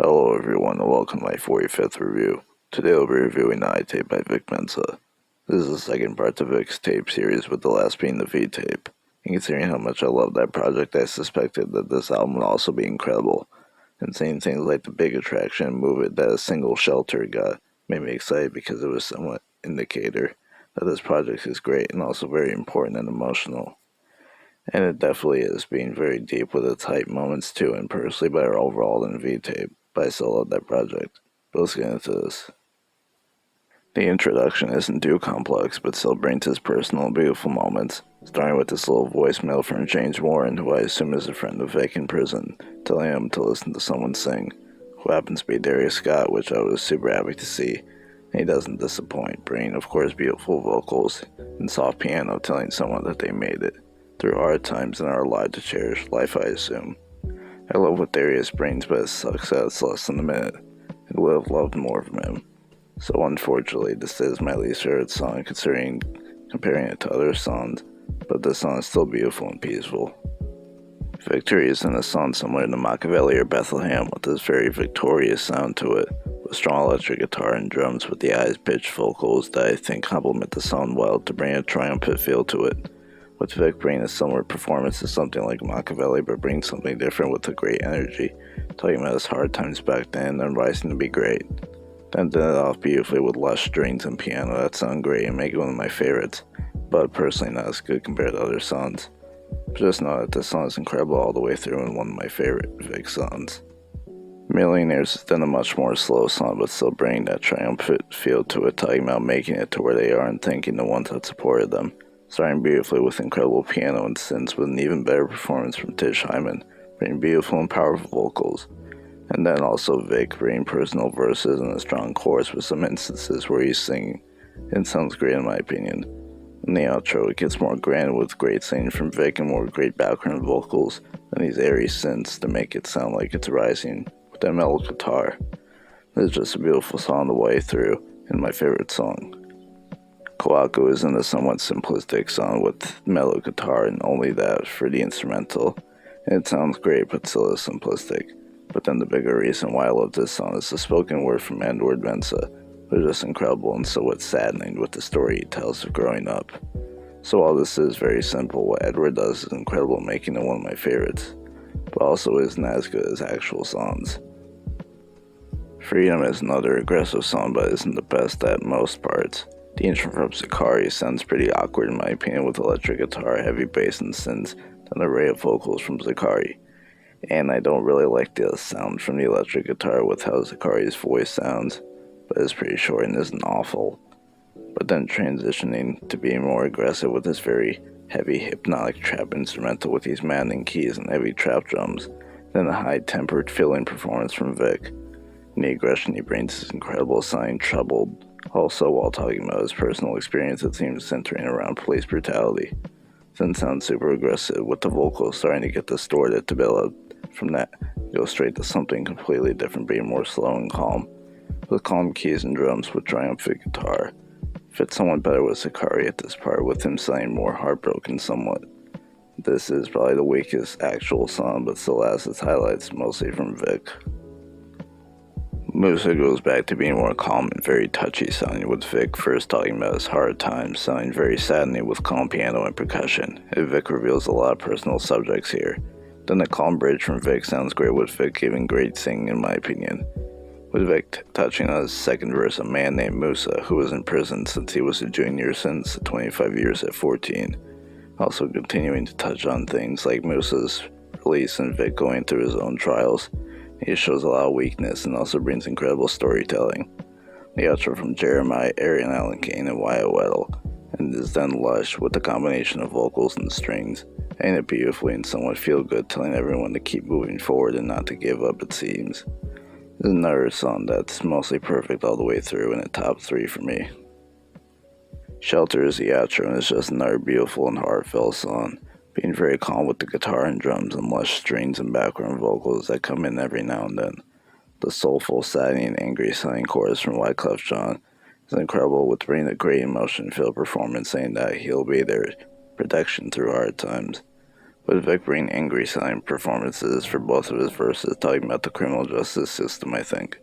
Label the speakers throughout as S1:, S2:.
S1: Hello everyone and welcome to my 45th review. Today I'll be reviewing the I tape by Vic Mensa. This is the second part to Vic's tape series, with the last being the V tape. And considering how much I love that project, I suspected that this album would also be incredible. And seeing things like the big attraction and move it that a single Shelter got made me excited, because it was somewhat indicator that this project is great and also very important and emotional. And it definitely is, being very deep with its hype moments too, and personally better overall than V tape, but I still love that project. But let's get into this. The introduction isn't too complex, but still brings his personal and beautiful moments, starting with this little voicemail from James Warren, who I assume is a friend of Vic in prison, telling him to listen to someone sing, who happens to be Darius Scott, which I was super happy to see. And he doesn't disappoint, bringing, of course, beautiful vocals and soft piano, telling someone that they made it through hard times and are alive to cherish life, I assume. I love what Darius brings, but it sucks that it's less than a minute, and would have loved more from him. So unfortunately, this is my least favorite song, considering comparing it to other songs, but this song is still beautiful and peaceful. Victory is in a song similar to Machiavelli or Bethlehem, with this very victorious sound to it, with strong electric guitar and drums with the high-pitched vocals that I think complement the song well to bring a triumphant feel to it. With Vic bringing a similar performance to something like Machiavelli, but bringing something different with a great energy, talking about his hard times back then and rising to be great. Then did it off beautifully with lush strings and piano that sound great and make it one of my favorites, but personally not as good compared to other songs. But just know that this song is incredible all the way through and one of my favorite Vic songs. Millionaires is then a much more slow song, but still bringing that triumphant feel to it, talking about making it to where they are and thanking the ones that supported them. Starting beautifully with incredible piano and synths, with an even better performance from Tish Hyman, bringing beautiful and powerful vocals. And then also Vic bringing personal verses and a strong chorus with some instances where he's singing. It sounds great in my opinion. In the outro, it gets more grand with great singing from Vic and more great background vocals and these airy synths to make it sound like it's rising with that mellow guitar. It's just a beautiful song the way through, and my favorite song. KWAKU is in a somewhat simplistic song with mellow guitar and only that for the instrumental, and it sounds great but still is simplistic. But then the bigger reason why I love this song is the spoken word from Vic Mensa, which is just incredible and somewhat saddening with the story he tells of growing up. So while this is very simple, what Edward does is incredible, making it one of my favorites, but also isn't as good as actual songs. Freedom is another aggressive song, but isn't the best at most parts. The intro from Zacari sounds pretty awkward in my opinion, with electric guitar, heavy bass and synths, and an array of vocals from Zacari. And I don't really like the sound from the electric guitar with how Zacari's voice sounds, but it's pretty short and isn't awful. But then transitioning to being more aggressive with this very heavy hypnotic trap instrumental with these maddening keys and heavy trap drums, then a high-tempered filling performance from Vic. And the aggression he brings is incredible, sounding troubled, also while talking about his personal experience that seems centering around police brutality. Then sounds super aggressive, with the vocals starting to get distorted to build up from that, go straight to something completely different, being more slow and calm, with calm keys and drums with triumphant guitar. Fits somewhat better with Zacari at this part, with him sounding more heartbroken somewhat. This is probably the weakest actual song, but still has its highlights, mostly from Vic. MOOSA goes back to being more calm and very touchy sounding, with Vic first talking about his hard times, sounding very saddening with calm piano and percussion, and Vic reveals a lot of personal subjects here. Then the calm bridge from Vic sounds great, with Vic giving great singing in my opinion, with Vic touching on his second verse, a man named MOOSA, who was in prison since he was a junior since 25 years at 14. Also continuing to touch on things like MOOSA's release and Vic going through his own trials. He shows a lot of weakness and also brings incredible storytelling. The outro from Jeremih, Eryn, Kane, and Wyatt, Waddell, and is then lush with a combination of vocals and strings, and it beautifully and somewhat feel good, telling everyone to keep moving forward and not to give up, it seems. This is another song that's mostly perfect all the way through, and a top 3 for me. Shelter is the outro, and it's just another beautiful and heartfelt song, being very calm with the guitar and drums and lush strings and background vocals that come in every now and then. The soulful, saddening, and angry sounding chorus from Wyclef is incredible, with bringing a great emotion-filled performance saying that he'll be their protection through hard times. with Vic bringing angry sounding performances for both of his verses talking about the criminal justice system, I think.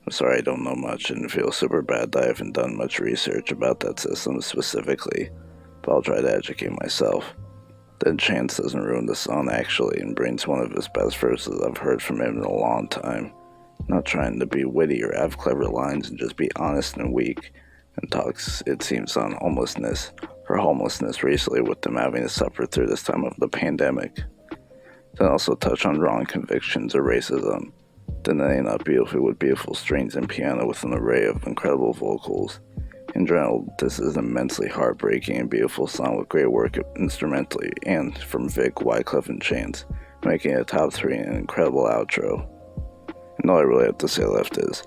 S1: I'm sorry I don't know much and feel super bad that I haven't done much research about that system specifically, but I'll try to educate myself. Then Chance doesn't ruin the song actually and brings one of his best verses I've heard from him in a long time. Not trying to be witty or have clever lines and just be honest and weak, and talks, it seems, on homelessness recently with them having to suffer through this time of the pandemic. Then also touch on wrong convictions or racism. Then ending up beautifully with beautiful strings and piano with an array of incredible vocals. In general, this is an immensely heartbreaking and beautiful song with great work instrumentally and from Vic, Wyclef, and Chance, making it a top 3 and an incredible outro. And all I really have to say left is,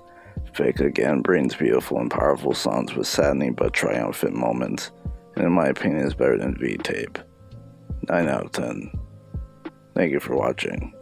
S1: Vic again brings beautiful and powerful songs with saddening but triumphant moments, and in my opinion is better than V-Tape. 9 out of 10. Thank you for watching.